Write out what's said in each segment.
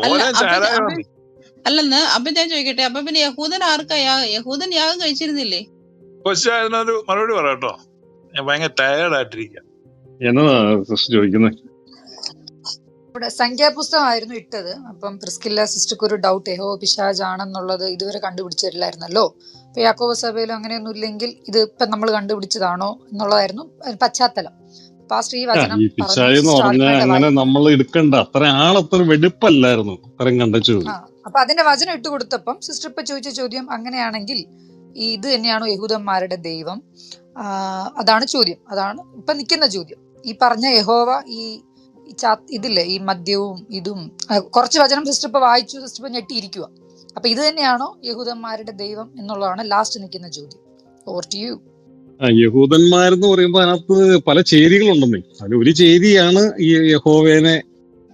അല്ല ചോര അപ്പൊ ചാരായം അപ്പൊ അല്ലെന്ന് അപ്പൊ ഞാൻ ചോദിക്കട്ടെ, അപ്പൊ പിന്നെ യഹൂദൻ ആർക്കാ യഹൂദൻ യാഗം കഴിച്ചിരുന്നില്ലേ? പക്ഷെ അതിനൊരു മറുപടി പറയാട്ടോ. ഞാൻ ഭയങ്കര ടയേർഡായിട്ടിരിക്കുക. എന്നതാ സിസ്റ്റർ ചോദിക്കുന്നത്? ഇവിടെ സംഖ്യാപുസ്തകമായിരുന്നു ഇട്ടത്. അപ്പം പ്രിസ്കില്ല സിസ്റ്റർക്ക് ഒരു ഡൗട്ട്, യഹോവ പിശാചാണെന്നുള്ളത് ഇതുവരെ കണ്ടുപിടിച്ചിട്ടില്ലായിരുന്നല്ലോ. ഇപ്പൊ യാക്കോബ സഭയിലും അങ്ങനെയൊന്നും ഇല്ലെങ്കിൽ ഇത് ഇപ്പൊ നമ്മൾ കണ്ടുപിടിച്ചതാണോ എന്നുള്ളതായിരുന്നു പശ്ചാത്തലം. പാസ്റ്റർ ഈ വചനം ഈ പറഞ്ഞു പിശാച് എന്ന് സിസ്റ്റർ പറഞ്ഞാൽ ആദ്യമായിട്ട് അങ്ങനെ വായിക്കും. നമ്മൾ എടുക്കണ്ട, അത്ര ആളത്ര വെടുപ്പല്ലായിരുന്നു അത്രയും കണ്ടച്ചു. അപ്പൊ അതിന്റെ വചനം ഇട്ട് കൊടുത്തപ്പം സിസ്റ്റർ ഇപ്പൊ ചോദിച്ച ചോദ്യം, അങ്ങനെയാണെങ്കിൽ ഇത് തന്നെയാണോ യഹൂദന്മാരുടെ ദൈവം? അതാണ് ചോദ്യം. അതാണ് ഇപ്പൊ നിൽക്കുന്ന ചോദ്യം. ഈ പറഞ്ഞ യഹോവ ഇതില്ലേ, ഈ മദ്യവും ഇതും കുറച്ച് വചനം സിസ്റ്റർ ഇപ്പൊ വായിച്ചു, സിസ്റ്റർ ഇപ്പൊ ഞെട്ടിയിരിക്കുക. അപ്പൊ ഇത് തന്നെയാണോ യഹൂദന്മാരുടെ ദൈവം എന്നുള്ളതാണ് ലാസ്റ്റ് നിൽക്കുന്ന ചോദ്യം. Over to you. യഹൂദന്മാരെന്ന് പറയുമ്പോ അതിനകത്ത് പല ചേരികളുണ്ടെന്നേ. അതിൽ ഒരു ചേരിയാണ് ഈ യഹോവേനെ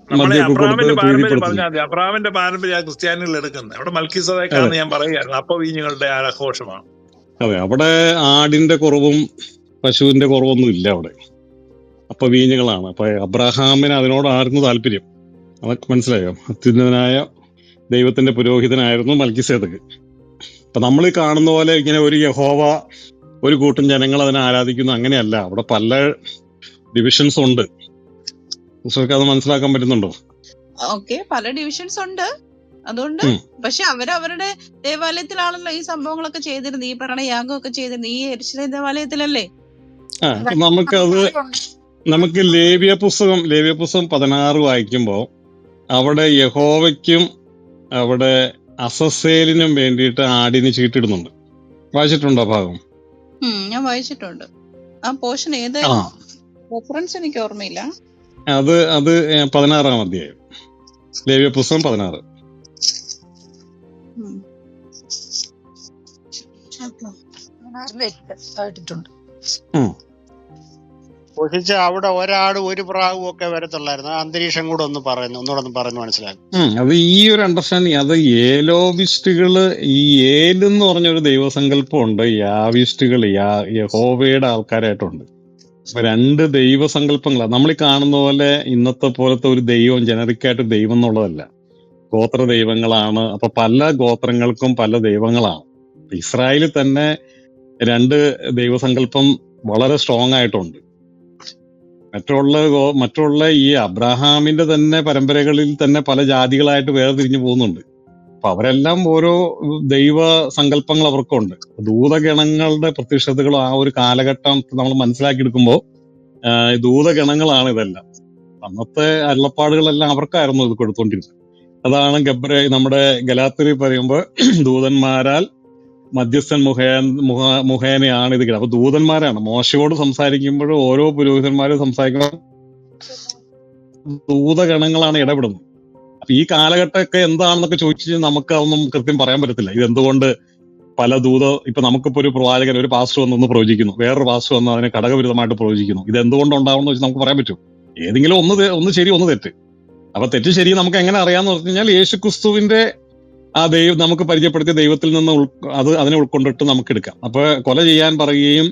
നമ്മളെ മദ്യമൊക്കെ കൊടുത്ത് അബ്രാമിന്റെ പാരമ്പര്യം പ്രീതിപ്പെടുത്തുന്നത്. പറഞ്ഞാൽ മതി. അബ്രാമിന്റെ പാരമ്പര്യം ക്രിസ്ത്യാനികൾ എടുക്കുന്നത്. അവിടെ അതെ മൽക്കീസദേക്കാന്ന് ഞാൻ പറയുകയായിരുന്നു. അപ്പൊ വീഞ്ഞുങ്ങളുടെ ആഘോഷമാണ്. അതെ, അവിടെ ആടിന്റെ കുറവും പശുവിന്റെ കുറവൊന്നും ഇല്ല അവിടെ. അപ്പൊ വീഞ്ഞുകളാണ്. അപ്പൊ അബ്രഹാമിന് അതിനോടായിരുന്നു താല്പര്യം. അതൊക്കെ മനസ്സിലായോ? അത്യുന്നതനായ ദൈവത്തിന്റെ പുരോഹിതനായിരുന്നു മൽക്കീസേദെക്ക്. അപ്പൊ നമ്മൾ ഈ കാണുന്ന പോലെ ഇങ്ങനെ ഒരു യഹോവ ഒരു കൂട്ടം ജനങ്ങൾ അതിനെ ആരാധിക്കുന്നു, അങ്ങനെയല്ല. അവിടെ പല ഡിവിഷൻസ് ഉണ്ട്. അത് മനസ്സിലാക്കാൻ പറ്റുന്നുണ്ടോ? ഓക്കെ, പല ഡിവിഷൻസ് ഉണ്ട്. അതുകൊണ്ട് പക്ഷെ അവരവരുടെ ദേവാലയത്തിലാണല്ലോ ഈ സംഭവങ്ങളൊക്കെ ചെയ്തിരുന്നത്, ഈ പറയണ യാഗമൊക്കെ ചെയ്തിരുന്നത് ഈ യെരൂശലേം ദേവാലയത്തിലല്ലേ? നമുക്ക് ലേവ്യ പുസ്തകം 16 വായിക്കുമ്പോ അവിടെ യഹോവയ്ക്കും അവിടെ അസസ്സേലിനും വേണ്ടിയിട്ട് ആടിന് ചീട്ടിടുന്നുണ്ട്. വായിച്ചിട്ടുണ്ടോ ഭാഗം? ഞാൻ വായിച്ചിട്ടുണ്ട്. ആ പോർഷൻ ഏത് റെഫറൻസ് എനിക്ക് ഓർമ്മയില്ല. അത് 16-ാം അധ്യായം, ലേവ്യ പുസ്തകം 16. അവിടെ ഒരാട് ഒരു പ്രാവും ഒക്കെ വരത്തുള്ളായിരുന്നു. അന്തരീക്ഷം കൂടെ ഒന്നുകൂടെ പറഞ്ഞു മനസ്സിലാക്കും. അത് ഈ ഒരു അണ്ടർസ്റ്റാൻഡിങ്. അത് ഏലോവിസ്റ്റുകള്, ഈ ഏലെന്ന് പറഞ്ഞൊരു ദൈവസങ്കല്പം ഉണ്ട്. യാവിസ്റ്റുകൾ യഹോവയുടെ ആൾക്കാരായിട്ടുണ്ട്. അപ്പൊ രണ്ട് ദൈവസങ്കല്പങ്ങളാണ് നമ്മൾ ഈ കാണുന്ന പോലെ. ഇന്നത്തെ പോലത്തെ ഒരു ദൈവം ജനറിക്കായിട്ട് ദൈവം എന്നുള്ളതല്ല, ഗോത്ര ദൈവങ്ങളാണ്. അപ്പൊ പല ഗോത്രങ്ങൾക്കും പല ദൈവങ്ങളാണ്. ഇസ്രായേലിൽ തന്നെ രണ്ട് ദൈവസങ്കല്പം വളരെ സ്ട്രോങ് ആയിട്ടുണ്ട്. മറ്റുള്ള ഈ അബ്രഹാമിന്റെ തന്നെ പരമ്പരകളിൽ തന്നെ പല ജാതികളായിട്ട് വേർതിരിഞ്ഞു പോകുന്നുണ്ട്. അപ്പൊ അവരെല്ലാം ഓരോ ദൈവ സങ്കല്പങ്ങൾ അവർക്കുണ്ട്. ദൂതഗണങ്ങളുടെ പ്രത്യക്ഷതകളും ആ ഒരു കാലഘട്ടം നമ്മൾ മനസ്സിലാക്കിയെടുക്കുമ്പോൾ ദൂതഗണങ്ങളാണ് ഇതെല്ലാം. അന്നത്തെ അരുളപ്പാടുകളെല്ലാം അവർക്കായിരുന്നു ഇത് കൊടുത്തോണ്ടിരുന്നത്. അതാണ് നമ്മുടെ ഗലാത്യരിൽ പറയുമ്പോൾ ദൂതന്മാരാൽ മധ്യസ്ഥൻ മുഖേനയാണ് ഇത്. അപ്പൊ ദൂതന്മാരാണ്. മോശയോട് സംസാരിക്കുമ്പോഴും ഓരോ പുരോഹിതന്മാരും സംസാരിക്കുമ്പോൾ ദൂതഗണങ്ങളാണ് ഇടപെടുന്നത്. അപ്പൊ ഈ കാലഘട്ടമൊക്കെ എന്താണെന്നൊക്കെ ചോദിച്ചു നമുക്ക് അതൊന്നും കൃത്യം പറയാൻ പറ്റത്തില്ല. ഇതെന്തുകൊണ്ട് പല ഇപ്പൊ നമുക്കിപ്പോ ഒരു പ്രവാചകൻ, ഒരു പാസ്റ്റർ വന്നൊന്ന് പ്രവചിക്കുന്നു, വേറൊരു പാസ്റ്റർ വന്ന് അതിനെ ഘടകവിരുദ്ധമായിട്ട് പ്രവചിക്കുന്നു. ഇത് എന്തുകൊണ്ട് ഉണ്ടാവുമെന്ന് വെച്ചാൽ നമുക്ക് പറയാൻ പറ്റും. ഏതെങ്കിലും ഒന്ന് ശരി, ഒന്ന് തെറ്റ്. അപ്പൊ തെറ്റ് ശരി നമുക്ക് എങ്ങനെ അറിയാന്ന് പറഞ്ഞു കഴിഞ്ഞാൽ യേശുക്രിസ്തുവിന്റെ ആ ദൈവം നമുക്ക് പരിചയപ്പെടുത്തിയ ദൈവത്തിൽ നിന്ന് അതിനെ ഉൾക്കൊണ്ടിട്ട് നമുക്ക് എടുക്കാം. അപ്പൊ കൊല ചെയ്യാൻ പറയുകയും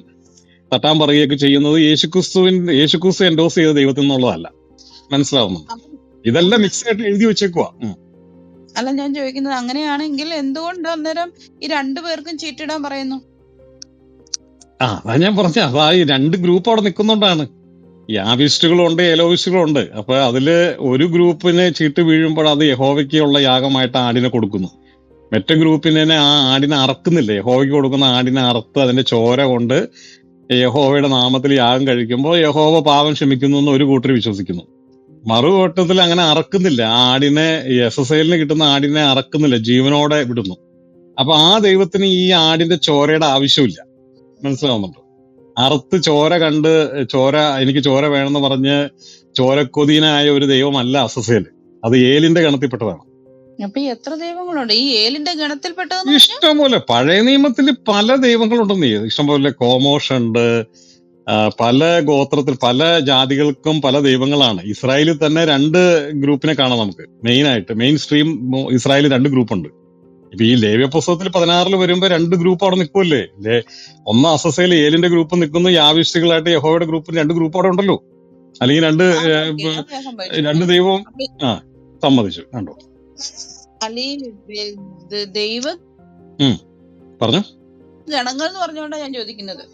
തട്ടാൻ പറയുകയൊക്കെ ചെയ്യുന്നത് യേശുക്രിസ്തു എൻഡോസ് ചെയ്ത ദൈവത്തിൽ നിന്നുള്ളതല്ല. മനസ്സിലാവുന്നു? ഇതെല്ലാം മിക്സ് ആയിട്ട് എഴുതി വെച്ചേക്കുവാ. അല്ല, ഞാൻ ചോദിക്കുന്നത് അങ്ങനെയാണെങ്കിൽ എന്തുകൊണ്ട് അന്നേരം ഈ രണ്ടുപേർക്കും ചീട്ടിടാൻ പറയുന്നു? അതാ ഞാൻ പറഞ്ഞ, അതാ ഈ രണ്ട് ഗ്രൂപ്പ് അവിടെ നിൽക്കുന്നുണ്ടാണ്. യാവിസ്റ്റുകളുണ്ട്, ഏലോവിസ്റ്റുകളുണ്ട്. അപ്പൊ അതില് ഒരു ഗ്രൂപ്പിന് ചീട്ട് വീഴുമ്പോൾ അത് യഹോവയ്ക്കുള്ള യാഗമായിട്ട് ആടിനെ കൊടുക്കുന്നു. മറ്റേ ഗ്രൂപ്പിനെ ആ ആടിനെ അറക്കുന്നില്ല. യഹോവയ്ക്ക് കൊടുക്കുന്ന ആടിനെ അറുത്ത് അതിന്റെ ചോര കൊണ്ട് യഹോവയുടെ നാമത്തിൽ യാഗം കഴിക്കുമ്പോൾ യഹോവ പാപം ക്ഷമിക്കുന്നു എന്ന് ഒരു കൂട്ടർ വിശ്വസിക്കുന്നു. മറുവട്ടത്തിൽ അങ്ങനെ അറക്കുന്നില്ല. ആ ആടിനെ, SSL കിട്ടുന്ന ആടിനെ അറക്കുന്നില്ല, ജീവനോടെ വിടുന്നു. അപ്പൊ ആ ദൈവത്തിന് ഈ ആടിന്റെ ചോരയുടെ ആവശ്യമില്ല. മനസ്സിലാവുന്നുണ്ടോ? അറുത്ത് ചോര കണ്ട് എനിക്ക് ചോര വേണമെന്ന് പറഞ്ഞ് ചോരക്കൊതിയനായ ഒരു ദൈവമല്ല അസസ്സേൽ. അത് ഏലിന്റെ ഗണത്തിൽപ്പെട്ടതാണ്. അപ്പൊ എത്ര ദൈവങ്ങളുണ്ട് ഈ ഏലിന്റെ ഗണത്തിൽപ്പെട്ടത്? ഇഷ്ടംപോലെ. പഴയ നിയമത്തിൽ പല ദൈവങ്ങളുണ്ടെന്ന്. ഇഷ്ടംപോലെ കോമോഷുണ്ട്. പല ഗോത്രത്തിൽ പല ജാതികൾക്കും പല ദൈവങ്ങളാണ്. ഇസ്രായേലിൽ തന്നെ രണ്ട് ഗ്രൂപ്പിനെ കാണാം നമുക്ക്. മെയിൻ സ്ട്രീം ഇസ്രായേലിൽ രണ്ട് ഗ്രൂപ്പുണ്ട്. ഇപ്പൊ ഈ ലേവ്യ പുസ്തകത്തിൽ 16 വരുമ്പോ രണ്ട് ഗ്രൂപ്പ് അവിടെ നിൽക്കുമല്ലേ. ഒന്ന് അസസ്സേൽ ഏലിന്റെ ഗ്രൂപ്പ് നിൽക്കുന്നു, യാവിസ്റ്റുകളായിട്ട് യഹോവയുടെ ഗ്രൂപ്പ്, രണ്ട് ഗ്രൂപ്പ് അവിടെ ഉണ്ടല്ലോ. അല്ലെങ്കിൽ രണ്ട് ദൈവവും സമ്മതിച്ചു കണ്ടോ. അല്ല ഈ ദൈവ ഉം, പറഞ്ഞു. ഗണങ്ങൾ എന്ന് പറഞ്ഞുകൊണ്ടാണ് ഞാൻ ചോദിക്കുന്നത്.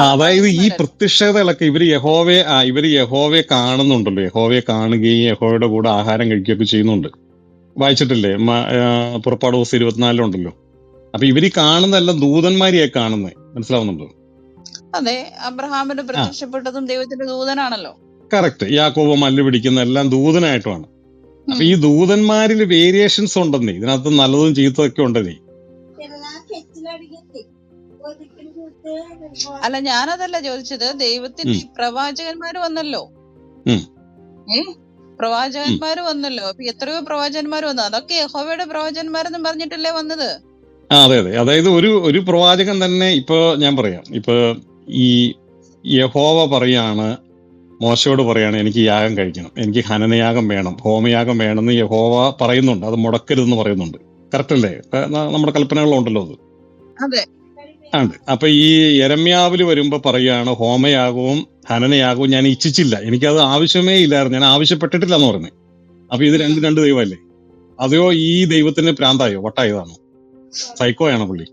അതായത് ഈ കർത്താക്കന്മാരല്ല. പ്രതിഷ്ഠകളൊക്കെ ഇവര് യഹോവയെ കാണുന്നുണ്ടല്ലോ, യഹോവയെ കാണുകയും യഹോവയുടെ കൂടെ ആഹാരം കഴിക്കുകയൊക്കെ ചെയ്യുന്നുണ്ട്. വായിച്ചിട്ടില്ലേ? പുറപ്പാട് ദിവസം 24 അപ്പൊ ഇവര് കാണുന്നതെല്ലാം ദൂതന്മാരെയാ കാണുന്നത്. മനസ്സിലാവുന്നുണ്ടോ? അതെ, അബ്രഹാമിന് പ്രത്യക്ഷപ്പെട്ടതും ദൈവത്തിന്റെ ദൂതനാണല്ലോ. കറക്റ്റ്. യാക്കോബ് മല്ല് പിടിക്കുന്ന എല്ലാം ദൂതനായിട്ടുമാണ്. അപ്പൊ ഈ ദൂതന്മാരിൽ വേരിയേഷൻസ് ഉണ്ടെന്നേ, ഇതിനകത്ത് നല്ലതും ചീത്തതൊക്കെ ഉണ്ടെന്നേ. അല്ല, ഞാനതല്ല ചോദിച്ചത്. ദൈവത്തിന്റെ ഈ പ്രവാചകന്മാര് വന്നല്ലോ. ഉം. പ്രവാചകന്മാര് വന്നല്ലോ. അപ്പൊ എത്രയോ പ്രവാചകന്മാര് വന്നു. അതൊക്കെ യഹോവയുടെ പ്രവാചകന്മാരെന്നും പറഞ്ഞിട്ടല്ലേ വന്നത്. അതെ. അതായത് ഒരു പ്രവാചകൻ തന്നെ ഇപ്പൊ ഞാൻ പറയാം. ഇപ്പൊ ഈ യഹോവ പറയാണ്, മോശയോട് പറയാണ്, എനിക്ക് യാഗം കഴിക്കണം, എനിക്ക് ഹനനയാഗം വേണം, ഹോമയാഗം വേണമെന്ന് യഹോവ പറയുന്നുണ്ട്. അത് മുടക്കരുതെന്ന് പറയുന്നുണ്ട്. കറക്റ്റ് അല്ലേ? നമ്മുടെ കൽപ്പനകളുണ്ടല്ലോ അത്. അതെ. ഉണ്ട്. അപ്പൊ ഈ യെരമ്യാവില് വരുമ്പോ പറയാണ്, ഹോമയാഗവും ഹനനയാഗവും ഞാൻ ഇച്ഛിച്ചില്ല, എനിക്കത് ആവശ്യമേ ഇല്ലായിരുന്നു, ഞാൻ ആവശ്യപ്പെട്ടിട്ടില്ല എന്ന് പറഞ്ഞു. അപ്പൊ ഇത് രണ്ട് ദൈവമല്ലേ? അതെയോ ഈ ദൈവത്തിന് പ്രാന്തായോ, വട്ടായതാണോ, സൈക്കോയാണോ പുള്ളി?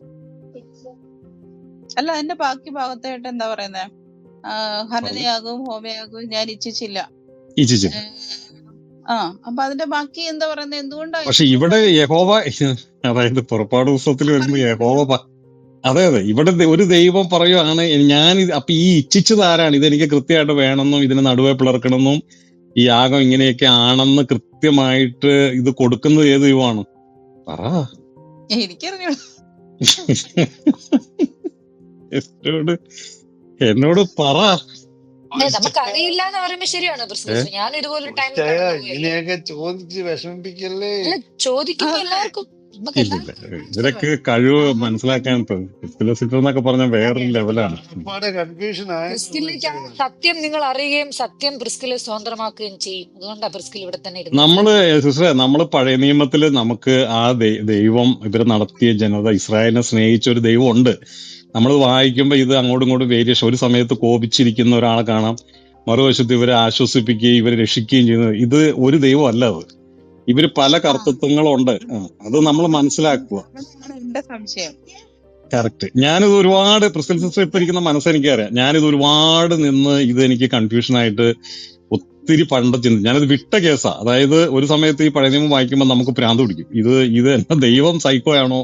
അല്ല, അതിന്റെ ബാക്കി ഭാഗത്തായിട്ട് എന്താ പറയുന്നേ? ഹനനയാഗവും ഹോമയാഗവും ഞാൻ ഇച്ഛിച്ചില്ല. അപ്പൊ അതിന്റെ ബാക്കി എന്താ പറയുന്നത്? എന്തുകൊണ്ടാണ്? പക്ഷെ ഇവിടെ യഹോവ, അതായത് പുറപ്പാട് പുസ്തകത്തിൽ വരുമ്പോ യഹോവ അതെ ഇവിടെ ഒരു ദൈവം പറയുകയാണ്, ഞാൻ അപ്പൊ ഈ ഇച്ഛിച്ചത് ആരാണ്? ഇതെനിക്ക് കൃത്യമായിട്ട് വേണമെന്നും ഇതിന് നടുവെ പിളർക്കണമെന്നും ഈ യാഗം ഇങ്ങനെയൊക്കെ ആണെന്ന് കൃത്യമായിട്ട് ഇത് കൊടുക്കുന്നത് ഏത് ദൈവമാണ്? പറ. എനിക്കറിഞ്ഞു. എന്നോട് പറ. നമുക്ക് അറിയില്ല എന്ന് പറയുമ്പോ ശരിയാണ്. ഞാൻ ഇതുപോലെ ഇങ്ങനെയൊക്കെ ചോദിച്ച് വിഷമിപ്പിക്കല്ലേ. ചോദിക്കുമ്പോ എല്ലാവർക്കും ഇല്ല, ഇതിലൊക്കെ കഴിവ് മനസ്സിലാക്കാൻ എന്നൊക്കെ പറഞ്ഞ വേറൊരു ലെവലാണ്. സത്യം നിങ്ങൾ അറിയുകയും സത്യം പ്രിസ്കിലെ സ്വതന്ത്രമാക്കുകയും ചെയ്യും. അതുകൊണ്ടാണ് പ്രിസ്കിൽ ഇവിടെ തന്നെ നമ്മള് പഴയ നിയമത്തില് നമുക്ക് ആ ദൈവം ഇവരെ നടത്തിയ ജനത, ഇസ്രായേലിനെ സ്നേഹിച്ച ഒരു ദൈവം ഉണ്ട്. നമ്മൾ വായിക്കുമ്പോ ഇത് അങ്ങോട്ടും ഇങ്ങോട്ടും വേരിയേഷൻ. ഒരു സമയത്ത് കോപിച്ചിരിക്കുന്ന ഒരാളെ കാണാം, മറുവശത്ത് ഇവരെ ആശ്വസിപ്പിക്കുകയും ഇവരെ രക്ഷിക്കുകയും ചെയ്യുന്നത്. ഇത് ഒരു ദൈവം അല്ല, അത് ഇവര് പല കർത്തൃത്വങ്ങളുണ്ട്. അത് നമ്മൾ മനസ്സിലാക്കുക. എന്റെ സംശയം. കറക്റ്റ്. ഞാനിത് ഒരുപാട് സിസ്റ്റർ ഇപ്പൊ ഇരിക്കുന്ന മനസ്സെനിക്കറിയാം. ഞാനിത് ഒരുപാട് നിന്ന് എനിക്ക് കൺഫ്യൂഷനായിട്ട് ഒത്തിരി പണ്ട് ചിന്തിച്ചു. ഞാനിത് വിട്ട കേസാ. അതായത് ഒരു സമയത്ത് ഈ പഴയ നിയമം വായിക്കുമ്പോൾ നമുക്ക് ഭ്രാന്ത് പിടിക്കും. ഇത് എന്നാ ദൈവം സൈക്കോയാണോ,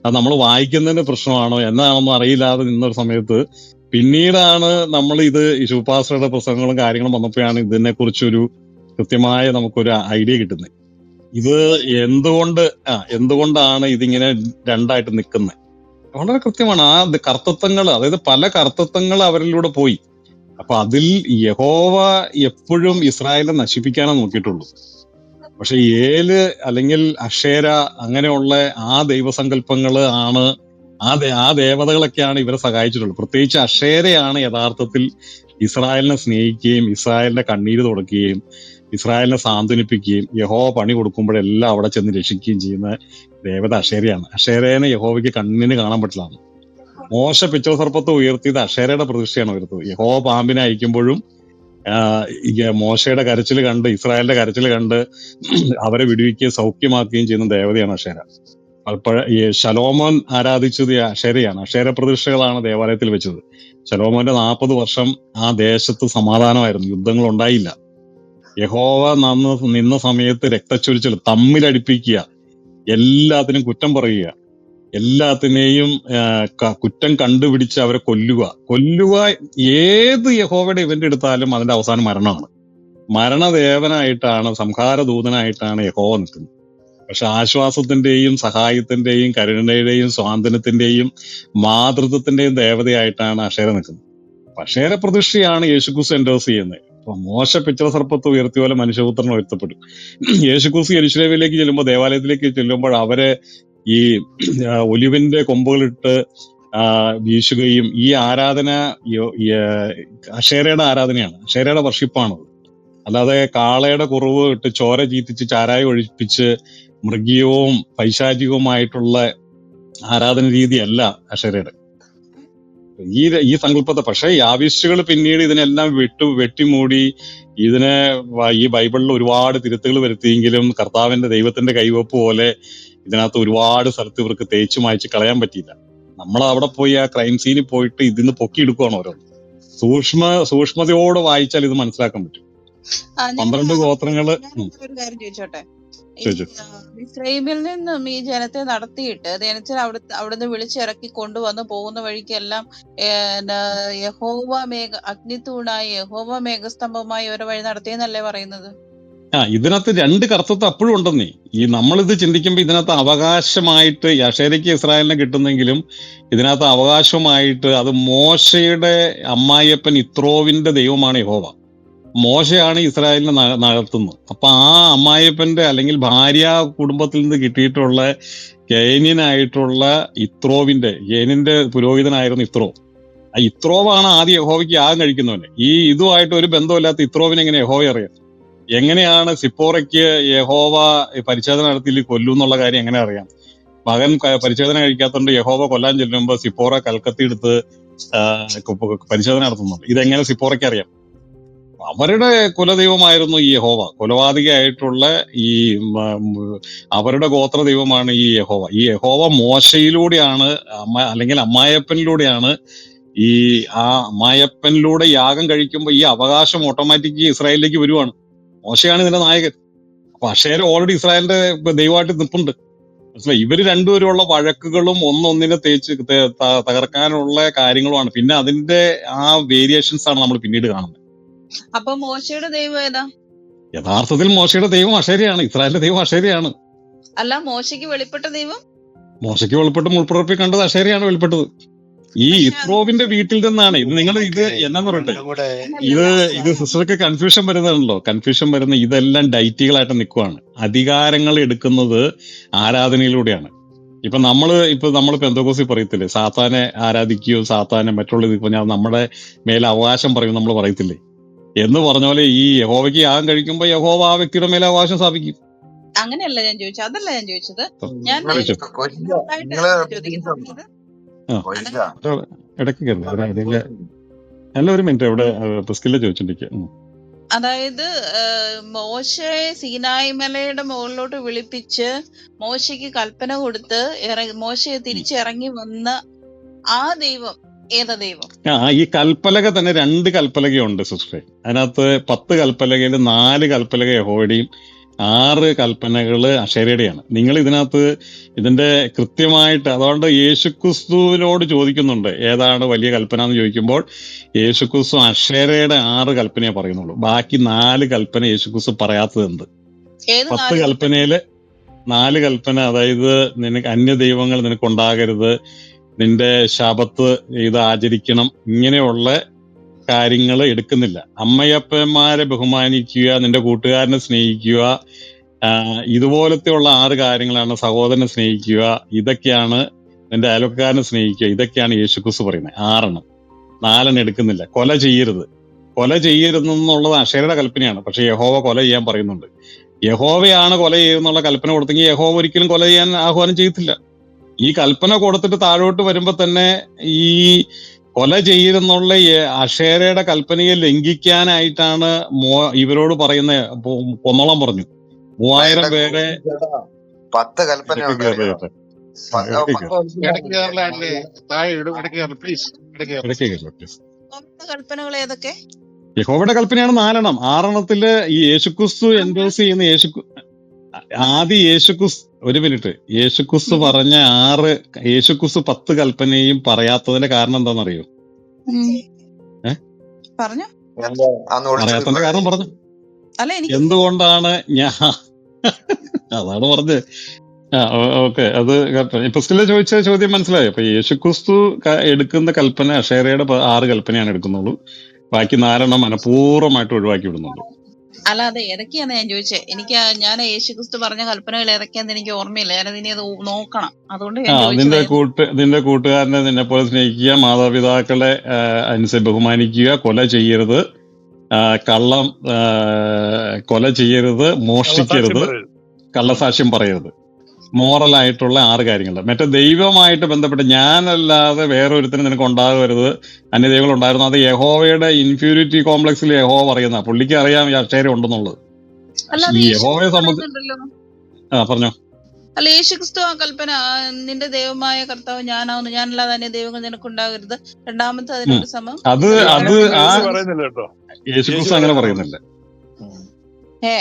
അത് നമ്മൾ വായിക്കുന്നതിന്റെ പ്രശ്നമാണോ എന്നാണെന്നോ അറിയില്ലാതെ നിന്നൊരു സമയത്ത് പിന്നീടാണ് നമ്മൾ ഇത് ശുപാസ്ത്രയുടെ പുസ്തകങ്ങളും കാര്യങ്ങളും വന്നപ്പോഴാണ് ഇതിനെ കുറിച്ചൊരു കൃത്യമായ നമുക്കൊരു ഐഡിയ കിട്ടുന്നത്. ഇത് എന്തുകൊണ്ടാണ് ഇതിങ്ങനെ രണ്ടായിട്ട് നിൽക്കുന്നത്? വളരെ കൃത്യമാണ്. ആ കർത്തൃത്വങ്ങൾ, അതായത് പല കർത്തൃത്വങ്ങൾ അവരിലൂടെ പോയി. അപ്പൊ അതിൽ യഹോവ എപ്പോഴും ഇസ്രായേലിനെ നശിപ്പിക്കാനേ നോക്കിയിട്ടുള്ളൂ. പക്ഷെ ഏല് അല്ലെങ്കിൽ അക്ഷേര അങ്ങനെയുള്ള ആ ദൈവസങ്കല്പങ്ങള് ആണ്, ആ ദേവതകളൊക്കെയാണ് ഇവരെ സഹായിച്ചിട്ടുള്ളത്. പ്രത്യേകിച്ച് അക്ഷേരയാണ് യഥാർത്ഥത്തിൽ ഇസ്രായേലിനെ സ്നേഹിക്കുകയും ഇസ്രായേലിന്റെ കണ്ണീര് തുടക്കുകയും ഇസ്രായേലിനെ സാന്ത്വനിപ്പിക്കുകയും യഹോവ പണി കൊടുക്കുമ്പോഴെല്ലാം അവിടെ ചെന്ന് രക്ഷിക്കുകയും ചെയ്യുന്ന ദേവത അക്ഷേരയാണ്. അക്ഷേരേനെ യഹോവയ്ക്ക് കണ്ണിന് കാണാൻ പറ്റില്ല. മോശ പിച്ചള സർപ്പത്തെ ഉയർത്തിയത് അക്ഷേരയുടെ പ്രതിഷ്ഠയാണ് ഉയർത്തത്. യഹോവ പാമ്പിനെ അയക്കുമ്പോഴും മോശയുടെ കരച്ചിൽ കണ്ട്, ഇസ്രായേലിന്റെ കരച്ചിൽ കണ്ട് അവരെ വിടുവിക്കുകയും സൗഖ്യമാക്കുകയും ചെയ്യുന്ന ദേവതയാണ് അക്ഷേര. ഈ ശലോമോൻ ആരാധിച്ചത് അക്ഷേരയാണ്. അക്ഷേര പ്രതിഷ്ഠകളാണ് ദേവാലയത്തിൽ വെച്ചത്. ശലോമോന്റെ 40 വർഷം ആ ദേശത്ത് സമാധാനമായിരുന്നു, യുദ്ധങ്ങൾ ഉണ്ടായില്ല. യഹോവ നിന്ന സമയത്ത് രക്തച്ചൊരിച്ചിൽ, തമ്മിലടിപ്പിക്കുക, എല്ലാത്തിനും കുറ്റം പറയുക, എല്ലാത്തിനെയും കുറ്റം കണ്ടുപിടിച്ച് അവരെ കൊല്ലുക. ഏത് യഹോവയുടെ ഇവന്റ് എടുത്താലും അതിന്റെ അവസാനം മരണമാണ്. മരണദേവനായിട്ടാണ്, സംഹാരദൂതനായിട്ടാണ് യഹോവ നിൽക്കുന്നത്. പക്ഷെ ആശ്വാസത്തിന്റെയും സഹായത്തിന്റെയും കരുണയുടെയും സ്വാതന്ത്ര്യത്തിന്റെയും മാതൃത്വത്തിന്റെയും ദേവതയായിട്ടാണ് അക്ഷേര നിൽക്കുന്നത്. അക്ഷേര പ്രതിഷ്ഠയാണ് യേശുക്രിസ്തു എൻഡോസ് ചെയ്യുന്നത്. അപ്പൊ മോശ പിച്ചള സർപ്പത്തെ ഉയർത്തിയ പോലെ മനുഷ്യപുത്രൻ ഉയർത്തപ്പെടും. യേശുക്രിസ്തു യെരൂശലേമിലേക്ക് ചെല്ലുമ്പോൾ, ദേവാലയത്തിലേക്ക് ചെല്ലുമ്പോൾ അവരെ ഈ ഒലിവിന്റെ കൊമ്പുകളിട്ട് വീശുകയും, ഈ ആരാധന അക്ഷേരയുടെ ആരാധനയാണ്, അക്ഷേരയുടെ വർഷിപ്പാണത്. അല്ലാതെ കാളയുടെ കുറവ് ഇട്ട് ചോര ചീറ്റിച്ച് ചാരായം ഒഴിപ്പിച്ച് മൃഗീയവും പൈശാചികവുമായിട്ടുള്ള ആരാധന രീതിയല്ല അക്ഷേരയുടെ. ഈ സങ്കല്പത്തെ. പക്ഷെ യാവിസ്റ്റുകൾ പിന്നീട് ഇതിനെല്ലാം വെട്ടിമൂടി ഇതിനെ ഈ ബൈബിളിൽ ഒരുപാട് തിരുത്തുകൾ വരുത്തിയെങ്കിലും കർത്താവിന്റെ ദൈവത്തിന്റെ കൈവപ്പ് പോലെ ഇതിനകത്ത് ഒരുപാട് സ്ഥലത്ത് ഇവർക്ക് തേച്ചു മായ്ച്ച് കളയാൻ പറ്റിയില്ല. നമ്മൾ അവിടെ പോയി ആ ക്രൈം സീനിൽ പോയിട്ട് ഇതിന്ന് പൊക്കിയെടുക്കുകയാണ് ഓരോന്ന്. സൂക്ഷ്മതയോടെ വായിച്ചാൽ ഇത് മനസ്സിലാക്കാൻ പറ്റും. 12 ഗോത്രങ്ങള്. ഒരു കാര്യം ചോദിച്ചോട്ടെ, ഈ ചോദിച്ചു. മിസ്രൈമിൽ നിന്നും ഈ ജനത്തെ നടത്തിയിട്ട് ജനത്തിൽ അവിടുന്ന് വിളിച്ചിറക്കി കൊണ്ടുവന്ന് പോകുന്ന വഴിക്കെല്ലാം യഹോവ അഗ്നിത്തൂണായി യഹോവ മേഘസ്തംഭമായി ഒരു വഴി നടത്തിയെന്നല്ലേ പറയുന്നത്? ഇതിനകത്ത് 2 കർത്തൃത്വം അപ്പോഴും ഉണ്ടെന്നേ. ഈ നമ്മളിത് ചിന്തിക്കുമ്പോൾ ഇതിനകത്ത് അവകാശമായിട്ട് യശേരയ്ക്ക് ഇസ്രായേലിനെ കിട്ടുന്നെങ്കിലും ഇതിനകത്ത് അവകാശമായിട്ട് അത് മോശയുടെ അമ്മായിയപ്പൻ ഇത്രോവിന്റെ ദൈവമാണ് യഹോവ. മോശയാണ് ഇസ്രായേലിനെ നടത്തുന്നത്. അപ്പൊ ആ അമ്മായിയപ്പന്റെ അല്ലെങ്കിൽ ഭാര്യ കുടുംബത്തിൽ നിന്ന് കിട്ടിയിട്ടുള്ള കേന്യനായിട്ടുള്ള കേനിന്റെ പുരോഹിതനായിരുന്നു ഇത്രോ. ആ ഇത്രോവാണ് ആദ്യം യഹോവയ്ക്ക് യാഗം കഴിക്കുന്നവന്. ഇതുമായിട്ട് ഒരു ബന്ധമില്ലാത്ത ഇത്രോവിനെ എങ്ങനെ യഹോവയെ അറിയാം? എങ്ങനെയാണ് സിപ്പോറയ്ക്ക് യഹോവ പരിച്ഛേദന നടത്തി കൊല്ലും എന്നുള്ള കാര്യം എങ്ങനെ അറിയാം? മകൻ പരിച്ഛേദന കഴിക്കാത്തതുകൊണ്ട് യഹോവ കൊല്ലാൻ ചെല്ലുമ്പോ സിപ്പോറ കൽക്കത്തി എടുത്ത് പരിച്ഛേദന നടത്തുന്നുണ്ട്. ഇതെങ്ങനെ സിപ്പോറയ്ക്ക് അറിയാം? അവരുടെ കുലദൈവമായിരുന്നു ഈ യഹോവ. കൊലപാതകയായിട്ടുള്ള അവരുടെ ഗോത്രദൈവമാണ് ഈ യഹോവ. ഈ യഹോവ മോശയിലൂടെയാണ് അല്ലെങ്കിൽ അമ്മായപ്പനിലൂടെയാണ് ആ അമ്മായപ്പനിലൂടെ യാഗം കഴിക്കുമ്പോൾ ഈ അവകാശം ഓട്ടോമാറ്റിക് ഇസ്രായേലിലേക്ക് വരുവാണ്. മോശയാണ് ഇതിന്റെ നായകൻ. അപ്പൊ അക്ഷേര ഓൾറെഡി ഇസ്രായേലിന്റെ ദൈവമായിട്ട് നിൽപ്പുണ്ട്. മനസ്സിലായി? ഇവര് രണ്ടുപേരുള്ള വഴക്കുകളും ഒന്നൊന്നിനെ തകർക്കാനുള്ള കാര്യങ്ങളുമാണ്. പിന്നെ അതിന്റെ ആ വേരിയേഷൻസ് ആണ് നമ്മൾ പിന്നീട് കാണുന്നത്. അപ്പൊ മോശയുടെ ദൈവം ഏതാ? യഥാർത്ഥത്തിൽ മോശയുടെ ദൈവം അക്ഷേരയാണ്. ഇസ്രായേലിന്റെ ദൈവം അക്ഷേരയാണ്. അല്ല, മോശയ്ക്ക് വെളിപ്പെട്ട ദൈവം? മോശയ്ക്ക് വെളിപ്പെട്ട് മുൾപ്പുറപ്പിൽ കണ്ടത് അക്ഷേരയാണ് വെളിപ്പെട്ടത്. ഈ ഇത്രോവിന്റെ വീട്ടിൽ നിന്നാണ് ഇത്. നിങ്ങൾ ഇത് എന്നാന്ന് പറയട്ടെ, ഇത് സിസ്റ്റർക്ക് കൺഫ്യൂഷൻ വരുന്നതാണല്ലോ. കൺഫ്യൂഷൻ വരുന്ന ഇതെല്ലാം ഡൈറ്റികളായിട്ട് നിൽക്കുവാണ്. അധികാരങ്ങൾ എടുക്കുന്നത് ആരാധനയിലൂടെയാണ്. ഇപ്പൊ നമ്മൾ പെന്തക്കോസ്തി പറയത്തില്ലേ, സാത്താനെ ആരാധിക്കുകയോ സാത്താനെ മറ്റുള്ളത് ഇപ്പൊ ഞാൻ നമ്മുടെ മേലെ അവകാശം പറയും നമ്മൾ പറയത്തില്ലേ എന്ന് പറഞ്ഞ പോലെ ഈ യഹോവയ്ക്ക് യാഗം കഴിക്കുമ്പോ യഹോവ ആ വ്യക്തിയുടെ മേലെ അവകാശം സ്ഥാപിക്കും. അങ്ങനെയല്ല ഞാൻ ചോദിച്ചത്, അതല്ല ഞാൻ ചോദിച്ചത്. ഇടയ്ക്ക് കയറി അല്ല, ഒരു മിനിറ്റ് ഇവിടെ പ്രിസ്കില്ല ചോദിച്ചിട്ടിരിക്കുക. അതായത് മോശയെ സീനായി മലയുടെ മുകളിലോട്ട് വിളിപ്പിച്ച് മോശയ്ക്ക് കൽപ്പന കൊടുത്ത് മോശയെ തിരിച്ചിറങ്ങി വന്ന ആ ദൈവം ഏതാ ദൈവം? ഈ കൽപ്പലക തന്നെ 2 കൽപ്പലകയുണ്ട് സിസ്റ്ററെ. അതിനകത്ത് 10 കൽപ്പലകയിൽ 4 കൽപ്പലക യഹോവയുടെയും 6 കൽപ്പനകള് അക്ഷരയുടെയാണ്. നിങ്ങൾ ഇതിന്റെ കൃത്യമായിട്ട് അതുകൊണ്ട് യേശുക്രിസ്തുവിനോട് ചോദിക്കുന്നുണ്ട് ഏതാണ് വലിയ കൽപ്പന എന്ന് ചോദിക്കുമ്പോൾ യേശുക്രിസ്തു അക്ഷരയുടെ 6 കൽപ്പനയെ പറയുന്നുള്ളൂ. ബാക്കി 4 കൽപ്പന യേശുക്രിസ്തു പറയാത്തത് എന്ത്? 10 കൽപ്പനയില് 4 കൽപ്പന, അതായത് നിനക്ക് അന്യ ദൈവങ്ങൾ നിനക്കുണ്ടാകരുത്, നിന്റെ ശബത്ത് ഇത് ആചരിക്കണം, ഇങ്ങനെയുള്ള കാര്യങ്ങൾ എടുക്കുന്നില്ല. അമ്മയപ്പന്മാരെ ബഹുമാനിക്കുക, നിന്റെ കൂട്ടുകാരനെ സ്നേഹിക്കുക, ഇതുപോലത്തെയുള്ള 6 കാര്യങ്ങളാണ്. സഹോദരനെ സ്നേഹിക്കുക, ഇതൊക്കെയാണ്. നിന്റെ അയൽവക്കാരനെ സ്നേഹിക്കുക, ഇതൊക്കെയാണ് യേശുക്രിസ്തു പറയുന്നത്. 6 4 എടുക്കുന്നില്ല. കൊല ചെയ്യരുതെന്നുള്ളത് അക്ഷരയുടെ കൽപ്പനയാണ്. പക്ഷെ യഹോവ കൊല ചെയ്യാൻ പറയുന്നുണ്ട്. യഹോവയാണ് കൊല ചെയ്യുന്നുള്ള കൽപ്പന കൊടുത്തെങ്കിൽ യഹോവ ഒരിക്കലും കൊല ചെയ്യാൻ ആഹ്വാനം ചെയ്യത്തില്ല. ഈ കൽപ്പന കൊടുത്തിട്ട് താഴോട്ട് വരുമ്പോ തന്നെ ഈ കൊല ചെയ്യരുന്നുള്ള അക്ഷരയുടെ കൽപ്പനയെ ലംഘിക്കാനായിട്ടാണ് ഇവരോട് പറയുന്ന കൊന്നോളം പറഞ്ഞു. 3000 പേരെ 10 കൽപ്പന കൽപ്പനകൾ ഏതൊക്കെ? യഹോവയുടെ കൽപ്പനയാണ് 4. 6 ഈ യേശുക്രിസ്തു എൻഡോസ് ചെയ്യുന്ന ഒരു മിനിറ്റ്, യേശുക്രിസ്തു പറഞ്ഞ 6 10 കൽപ്പനയും പറയാത്തതിന്റെ കാരണം എന്താണെന്നറിയോ? പറയാത്തതിന്റെ കാരണം പറഞ്ഞു. എന്തുകൊണ്ടാണ് അതാണ് പറഞ്ഞത്. ഓക്കെ, അത് പ്രിസ്കില്ല ചോദിച്ച ചോദ്യം മനസ്സിലായോ? അപ്പൊ യേശുക്രിസ്തു എടുക്കുന്ന കൽപ്പന അക്ഷരയുടെ 6 കൽപ്പനയാണ് എടുക്കുന്നുള്ളൂ. ബാക്കി 4 മനഃപൂർവ്വമായിട്ട് ഒഴിവാക്കി വിടുന്നുള്ളൂ. അല്ല, അത് ഏതൊക്കെയാന്ന് ഞാൻ ചോദിച്ചത്. ഞാൻ യേശുക്രിസ്തു പറഞ്ഞ കൽപ്പനകൾ ഏതൊക്കെയാന്ന് എനിക്ക് ഓർമ്മയില്ല. ഞാനത് ഇനി അത് നോക്കണം. അതുകൊണ്ട് നിന്റെ കൂട്ടുകാരനെ നിന്നെ പോലെ സ്നേഹിക്കുക, മാതാപിതാക്കളെ ബഹുമാനിക്കുക, കൊല ചെയ്യരുത്, കൊല ചെയ്യരുത്, മോഷ്ടിക്കരുത്, കള്ളസാക്ഷ്യം പറയരുത്. മോറൽ ആയിട്ടുള്ള 6 കാര്യങ്ങൾ. മറ്റേ ദൈവമായിട്ട് ബന്ധപ്പെട്ട് ഞാനല്ലാതെ വേറൊരുത്തരും നിനക്ക് ഉണ്ടാകരുത്, അന്യദൈവങ്ങൾ ഉണ്ടായിരുന്നു. അത് യഹോവയുടെ ഇൻഫ്യൂരിറ്റി കോംപ്ലക്സിൽ യഹോവ പറയുന്ന, പുള്ളിക്ക് അറിയാം ഈ അക്ഷരം ഉണ്ടെന്നുള്ളത്. അല്ല അത് ഈ യേശു യഹോവയെ സംബന്ധിച്ച് പറയുന്നുണ്ടല്ലോ. പറഞ്ഞോ. അല്ല യേശുക്രിസ്തു ആ കൽപ്പന നിന്റെ ദൈവമായ കർത്താവ് ഞാനാവുന്നു, ഞാനല്ലാതെ അന്യ ദൈവങ്ങൾ നിനക്കുണ്ടാകരുത്. രണ്ടാമത്തെ അതിനോട് സമം അത് നിന്റെ അത് അങ്ങനെ ആ യേശു പറയുന്നില്ല കേട്ടോ. യേശു യേശുക്രിസ്തു അങ്ങനെ പറയുന്നില്ല. പറയുന്നില്ല. ഏ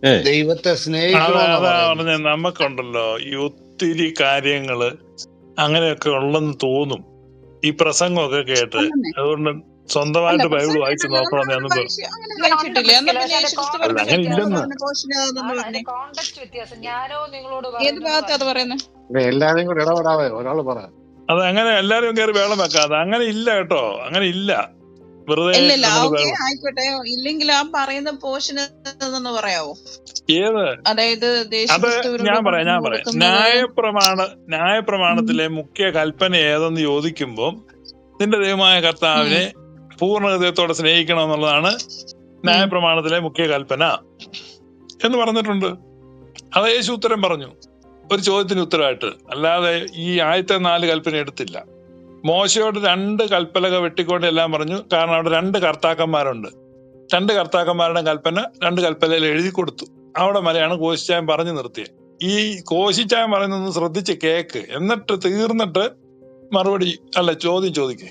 ഏ ദൈവത്തെ അതാ സ്നേഹിക്കണമെന്നാ അതാ പറയുന്നത്. പറഞ്ഞ നമുക്കുണ്ടല്ലോ ഈ ഒത്തിരി കാര്യങ്ങള് അങ്ങനെയൊക്കെ ഉള്ളെന്ന് തോന്നും ഈ പ്രസംഗമൊക്കെ കേട്ട്. അല്ലെന്നേ. അതുകൊണ്ട് അല്ല സ്വന്തമായിട്ട് ബൈബിൾ പ്രസംഗം വായിച്ചു കേട്ടല്ല, നോക്കണമെന്ന് നമ്മളങ്ങനെ ഞാനും അങ്ങനെ ഉണ്ട് വായിച്ചിട്ടില്ലേ? എന്നാ പ്രിസ്കില. പിന്നെ പക്ഷെ അതിന്റെ യേശുക്രിസ്തു അല്ല പറഞ്ഞ അങ്ങനെ കോണ്ടെക്സ്റ്റ് എന്താ ഇല്ലെന്ന്. പറഞ്ഞ പോഷന് അതെന്ന് അതിന്റെ പറഞ്ഞേ? കോണ്ടെക്സ്റ്റ് വ്യത്യാസം. ഞാനോ നിങ്ങളോട് ഏത് പറയുന്നത് ഭാഗത്താ അത് പറഞ്ഞിട്ട് പറയുന്നത്? എല്ലാവരും കൂടെ ഇടപെടാതെ ഒരാൾ പറ. അത് അങ്ങനെ എല്ലാരും കയറി വേളം വെക്കാതെ. അങ്ങനെ ഇല്ല കേട്ടോ, അങ്ങനെ ഇല്ല. വെറുതെ ഇല്ലില്ല. നമ്മൾ ഓക്കെ ആയിക്കോട്ടെ. ഇല്ലെങ്കിൽ ആ പറയുന്ന പോഷന് എന്ന് പറയാവോ? ഏത് അതായത് അത് യേശുക്രിസ്തുവിനോട് ഞാൻ പറഞ്ഞു പറയാം. കൊടുക്കുന്നത്. ന്യായപ്രമാണത്തിലെ മുഖ്യ കൽപ്പന ഏതെന്ന് ചോദിക്കുമ്പോൾ നിന്റെ ദൈവമായ കർത്താവിനെ പൂർണ്ണ ഹൃദയത്തോടെ സ്നേഹിക്കണം എന്നുള്ളതാണ് ന്യായപ്രമാണത്തിലെ മുഖ്യ കൽപ്പന എന്ന് പറഞ്ഞിട്ടുണ്ട്. അത് യേശു ഉത്തരം പറഞ്ഞു, ഒരു ചോദ്യത്തിന് ഉത്തരമായിട്ട്. അല്ലാതെ ഈ ആദ്യത്തെ 4 കൽപ്പന എടുത്തില്ല. മോശയോട് 2 കൽപ്പലക വെട്ടിക്കൊണ്ട് എല്ലാം പറഞ്ഞു. കാരണം അവിടെ 2 കർത്താക്കന്മാരുണ്ട്. 2 കർത്താക്കന്മാരുടെ കൽപ്പന 2 കൽപ്പലയിൽ എഴുതി കൊടുത്തു. അവിടെ വരെയാണ് കോശിച്ചായൻ പറഞ്ഞു നിർത്തിയത്. ഈ കോശിച്ചായൻ പറയുന്നൊന്ന് ശ്രദ്ധിച്ച് കേക്ക്, എന്നിട്ട് തീർന്നിട്ട് മറുപടി ചോദ്യം ചോദിക്കേ.